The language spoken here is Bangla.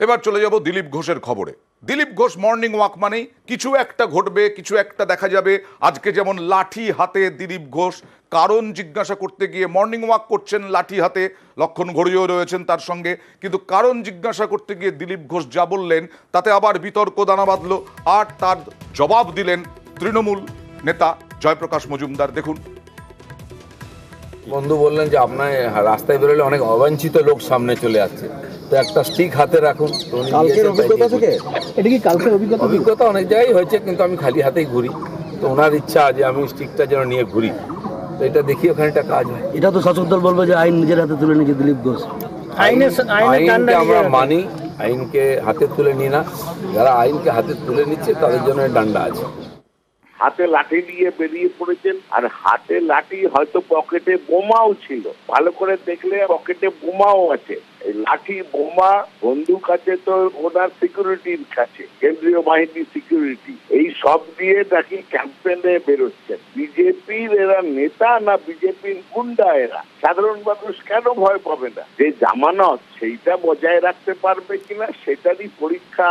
এবার চলে যাব দিলীপ ঘোষের খবরে। দিলীপ ঘোষ মর্নিং ওয়াক মানেই কিছু একটা ঘটবে, কিছু একটা দেখা যাবে। আজকে যেমন লাঠি হাতে দিলীপ ঘোষ, কারণ জিজ্ঞাসা করতে গিয়ে মর্নিং ওয়াক করছেন লাঠি হাতে, লক্ষণ ঘড়িও রয়েছেন তার সঙ্গে, কিন্তু কারণ জিজ্ঞাসা করতে গিয়ে দিলীপ ঘোষ যা বললেন তাতে আবার বিতর্ক দানা বাঁধল। আর তার জবাব দিলেন তৃণমূল নেতা জয়প্রকাশ মজুমদার। দেখুন। বন্ধু বললেন যে আপনার রাস্তায় বেরোলে অনেক অবাঞ্ছিত লোক সামনে চলে আসছে, তো একটা স্টিক হাতে রাখুন। তো উনি কালকের দিয়েছেন, তাই অভিজ্ঞতা দিয়ে থেকে এটা কি কালকের অভিজ্ঞতা? অভিজ্ঞতা অনেক জায়গায় হয়েছে, কিন্তু আমি খালি হাতেই ঘুরি। তো ওনার ইচ্ছা যে আমি স্টিকটা যেন নিয়ে ঘুরি, তো এটা দেখি ওখানে একটা কাজ হয়। এটা তো শাসক দল বলবে যে আইন নিজের হাতে তুলে নিয়েছে দিলীপ ঘোষ। আইনকে আমরা মানি, আইনকে হাতে তুলে নিই না। যারা আইনকে হাতে তুলে নিচ্ছে তাদের জন্য ডান্ডা আছে। হাতে লাঠি নিয়ে বেরিয়ে পড়েছেন, আর হাতে লাঠি হয়তো পকেটে বোমাও ছিল। ভালো করে দেখলে পকেটে বোমাও আছে। এই লাঠি বোমা বন্দুক আছে তো ওনার সিকিউরিটির কাছে, কেন্দ্রীয় বাহিনীর সিকিউরিটি। এই সব দিয়ে নাকি ক্যাম্পেনে বেরোচ্ছেন। বিজেপির এরা নেতা না বিজেপির গুন্ডা এরা? সাধারণ মানুষ কেন ভয় পাবে না? যে জামানত সেইটা বজায় রাখতে পারবে কিনা সেটারই পরীক্ষা